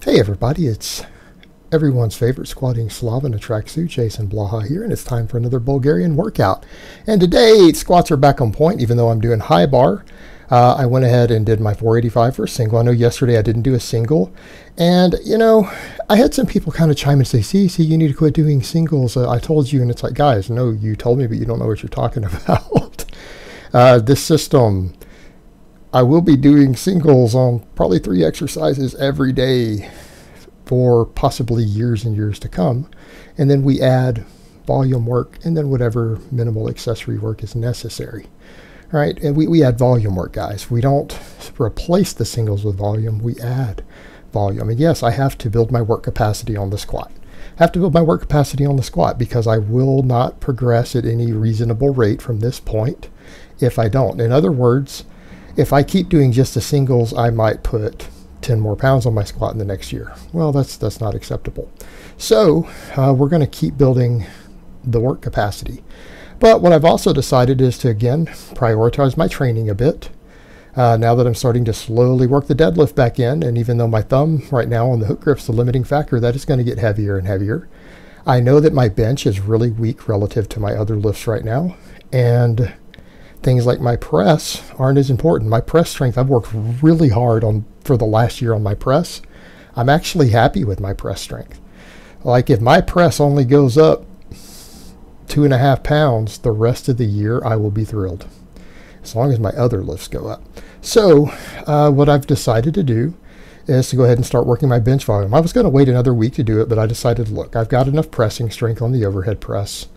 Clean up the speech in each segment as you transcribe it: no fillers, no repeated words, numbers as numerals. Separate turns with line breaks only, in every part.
Hey everybody, it's everyone's favorite squatting Slav in a tracksuit, Jason Blaha here, and it's time for another Bulgarian workout. And today, squats are back on point, even though I'm doing high bar. I went ahead and did my 485 for a single. I know yesterday I didn't do a single, and you know, I had some people kind of chime and say, see, you need to quit doing singles. I told you, and it's like, guys, no, you told me, but you don't know what you're talking about. This system, I will be doing singles on probably 3 exercises every day for possibly years and years to come. And then we add volume work and then whatever minimal accessory work is necessary. All right, and we add volume work, guys. We don't replace the singles with volume, we add volume. And yes, I have to build my work capacity on the squat. I have to build my work capacity on the squat because I will not progress at any reasonable rate from this point if I don't. In other words, if I keep doing just the singles, I might put 10 more pounds on my squat in the next year. Well, that's not acceptable. So we're going to keep building the work capacity. But what I've also decided is to, again, prioritize my training a bit. Now that I'm starting to slowly work the deadlift back in, and even though my thumb right now on the hook grip's the limiting factor, that is going to get heavier and heavier. I know that my bench is really weak relative to my other lifts right now, and things like my press aren't as important. My press strength, I've worked really hard for the last year on my press. I'm actually happy with my press strength. Like if my press only goes up 2.5 pounds the rest of the year, I will be thrilled, as long as my other lifts go up. So what I've decided to do is to go ahead and start working my bench volume. I was going to wait another week to do it, but I decided, look, I've got enough pressing strength on the overhead press.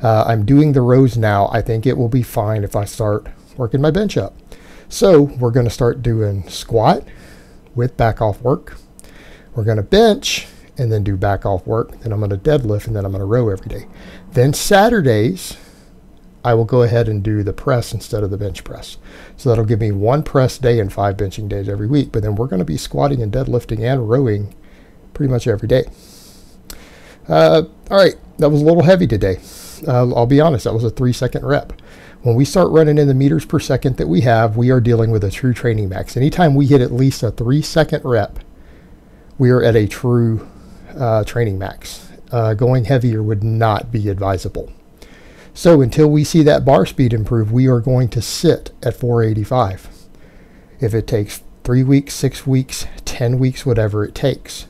I'm doing the rows now. I think it will be fine if I start working my bench up. So we're going to start doing squat with back off work. We're going to bench and then do back off work. Then I'm going to deadlift and then I'm going to row every day. Then Saturdays, I will go ahead and do the press instead of the bench press. So that'll give me 1 press day and 5 benching days every week. But then we're going to be squatting and deadlifting and rowing pretty much every day. All right, that was a little heavy today. I'll be honest, that was a 3-second rep. When we start running in the meters per second that we have, we are dealing with a true training max. Anytime we hit at least a 3-second rep, we are at a true training max. Going heavier would not be advisable. So until we see that bar speed improve, we are going to sit at 485. If it takes 3 weeks, 6 weeks, 10 weeks, whatever it takes,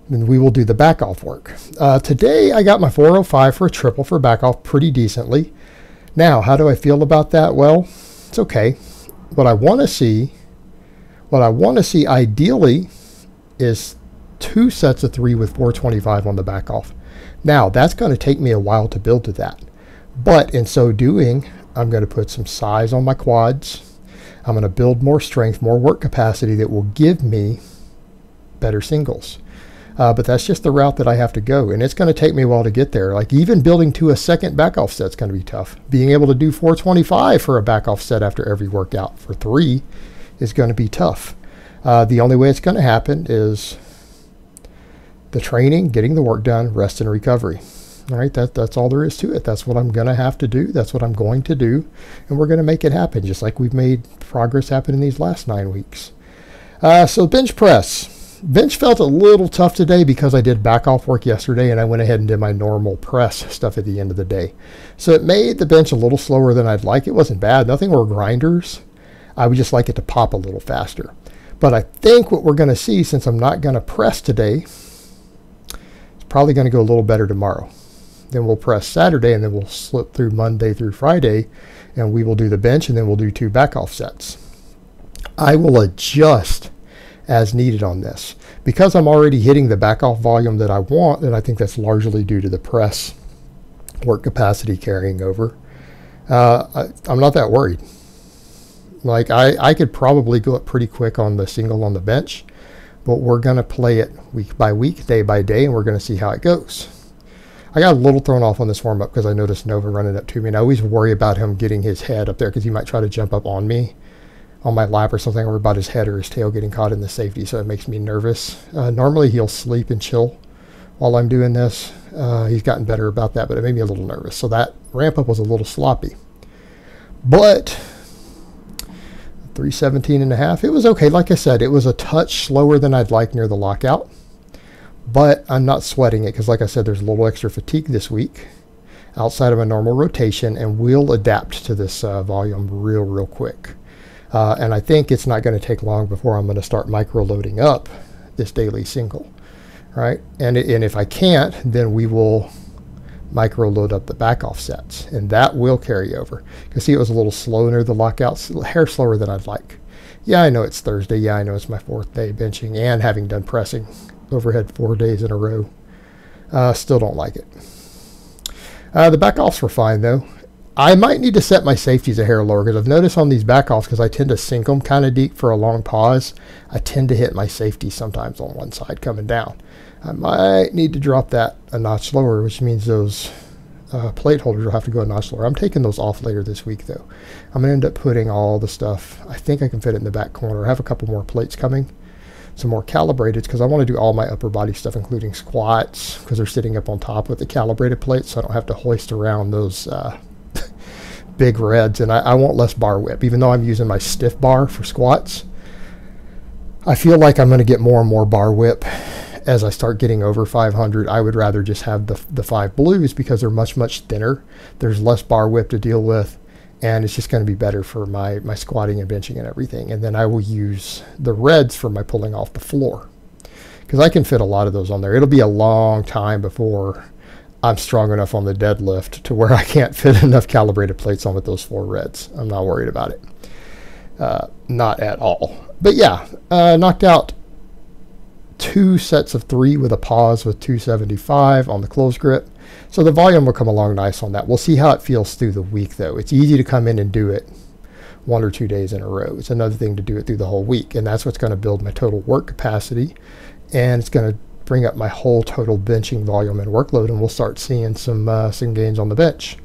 and we will do the back off work. Today I got my 405 for a triple for back off pretty decently. Now, how do I feel about that? Well, it's okay. What I want to see ideally is 2 sets of 3 with 425 on the back off. Now, that's going to take me a while to build to that. But in so doing, I'm going to put some size on my quads. I'm going to build more strength, more work capacity that will give me better singles. But that's just the route that I have to go, and it's going to take me a while to get there. Like even building to a second back off set is going to be tough. Being able to do 425 for a back off set after every workout for 3 is going to be tough. The only way it's going to happen is the training, getting the work done, rest and recovery. All right, that's all there is to it. That's what I'm going to have to do. That's what I'm going to do, and we're going to make it happen, just like we've made progress happen in these last 9 weeks. So bench press. Bench felt a little tough today because I did back off work yesterday and I went ahead and did my normal press stuff at the end of the day. So it made the bench a little slower than I'd like. It wasn't bad. Nothing were grinders. I would just like it to pop a little faster. But I think what we're going to see, since I'm not going to press today, it's probably going to go a little better tomorrow. Then we'll press Saturday and then we'll slip through Monday through Friday and we will do the bench and then we'll do 2 back off sets. I will adjust as needed on this. Because I'm already hitting the back off volume that I want, and I think that's largely due to the press work capacity carrying over, I'm not that worried. Like I could probably go up pretty quick on the single on the bench, but we're going to play it week by week, day by day, and we're going to see how it goes. I got a little thrown off on this warm-up because I noticed Nova running up to me, and I always worry about him getting his head up there because he might try to jump up on me on my lap or something, or about his head or his tail getting caught in the safety, so it makes me nervous. Normally he'll sleep and chill while I'm doing this. He's gotten better about that, but it made me a little nervous. So that ramp up was a little sloppy. But 317.5. It was okay. Like I said, it was a touch slower than I'd like near the lockout, but I'm not sweating it because, like I said, there's a little extra fatigue this week outside of a normal rotation, and we'll adapt to this volume real quick. And I think it's not going to take long before I'm going to start micro loading up this daily single, right? And if I can't, then we will micro load up the back offsets, and that will carry over. You can see it was a little slow near the lockouts, a hair slower than I'd like. Yeah, I know it's Thursday. Yeah, I know it's my 4th day benching and having done pressing overhead 4 days in a row. Still don't like it. The back offs were fine though. I might need to set my safeties a hair lower because I've noticed on these back offs, because I tend to sink them kind of deep for a long pause, I tend to hit my safety sometimes on one side coming down. I might need to drop that a notch lower, which means those plate holders will have to go a notch lower. I'm taking those off later this week though. I'm going to end up putting all the stuff, I think I can fit it in the back corner. I have a couple more plates coming, some more calibrated, because I want to do all my upper body stuff, including squats, because they're sitting up on top with the calibrated plates, so I don't have to hoist around those big reds. And I want less bar whip, even though I'm using my stiff bar for squats. I feel like I'm going to get more and more bar whip as I start getting over 500. I would rather just have the 5 blues because they're much thinner. There's less bar whip to deal with, and it's just going to be better for my squatting and benching and everything. And then I will use the reds for my pulling off the floor, because I can fit a lot of those on there. It'll be a long time before I'm strong enough on the deadlift to where I can't fit enough calibrated plates on with those 4 reds. I'm not worried about it. Not at all. But yeah, knocked out 2 sets of 3 with a pause with 275 on the close grip. So the volume will come along nice on that. We'll see how it feels through the week though. It's easy to come in and do it 1 or 2 days in a row. It's another thing to do it through the whole week. And that's what's going to build my total work capacity. And it's going to bring up my whole total benching volume and workload. And we'll start seeing some gains on the bench.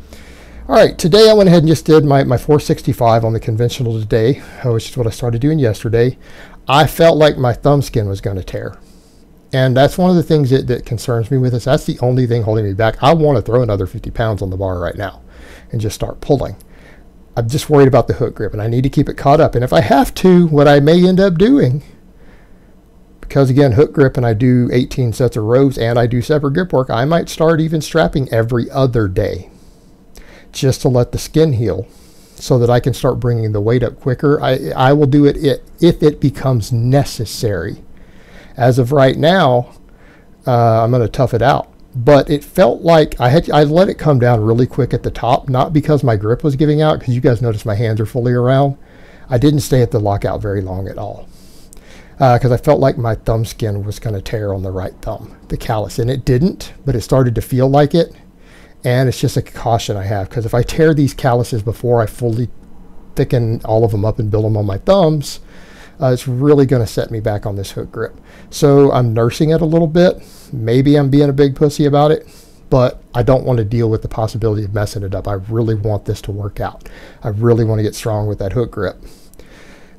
All right, today I went ahead and just did my 465 on the conventional today, which is what I started doing yesterday. I felt like my thumb skin was going to tear. And that's one of the things that concerns me with this. That's the only thing holding me back. I want to throw another 50 pounds on the bar right now and just start pulling. I'm just worried about the hook grip, and I need to keep it caught up. And if I have to, what I may end up doing, because again, hook grip, and I do 18 sets of rows and I do separate grip work, I might start even strapping every other day just to let the skin heal so that I can start bringing the weight up quicker. I will do it if it becomes necessary. As of right now, I'm going to tough it out. But it felt like I let it come down really quick at the top, not because my grip was giving out, because you guys notice my hands are fully around. I didn't stay at the lockout very long at all, because I felt like my thumb skin was going to tear on the right thumb, the callus, and it didn't, but it started to feel like it. And it's just a caution I have, because if I tear these calluses before I fully thicken all of them up and build them on my thumbs, it's really going to set me back on this hook grip. So I'm nursing it a little bit. Maybe I'm being a big pussy about it, but I don't want to deal with the possibility of messing it up. I really want this to work out. I really want to get strong with that hook grip.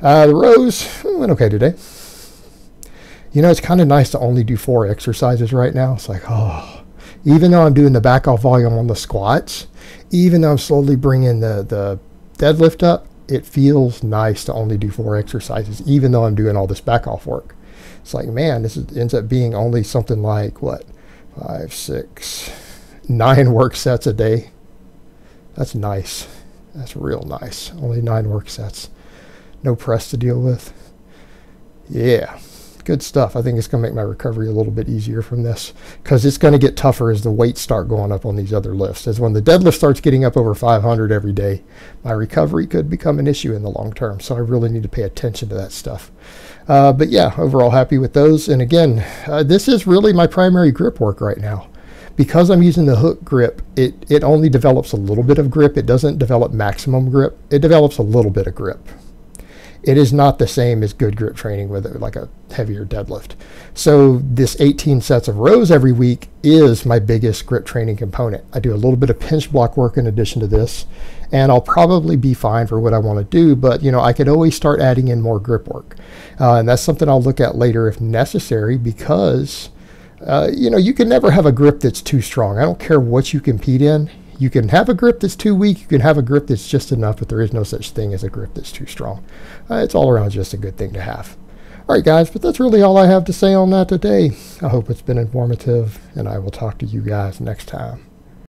The rows went okay today. You know, it's kind of nice to only do 4 exercises right now. It's like, oh. Even though I'm doing the back off volume on the squats, even though I'm slowly bringing the deadlift up, it feels nice to only do 4 exercises, even though I'm doing all this back off work. It's like, man, ends up being only something like, what, 5, 6, 9 work sets a day. That's nice. That's real nice. Only 9 work sets. No press to deal with. Yeah. Good stuff. I think it's going to make my recovery a little bit easier from this, because it's going to get tougher as the weights start going up on these other lifts. As when the deadlift starts getting up over 500 every day, my recovery could become an issue in the long term. So I really need to pay attention to that stuff. But yeah, overall happy with those. And again, this is really my primary grip work right now. Because I'm using the hook grip, it only develops a little bit of grip. It doesn't develop maximum grip. It develops a little bit of grip. It is not the same as good grip training with like a heavier deadlift. So this 18 sets of rows every week is my biggest grip training component. I do a little bit of pinch block work in addition to this, and I'll probably be fine for what I want to do, but you know, I could always start adding in more grip work. And that's something I'll look at later if necessary, because you know, you can never have a grip that's too strong. I don't care what you compete in. You can have a grip that's too weak, you can have a grip that's just enough, but there is no such thing as a grip that's too strong. It's all around just a good thing to have. Alright guys, but that's really all I have to say on that today. I hope it's been informative, and I will talk to you guys next time.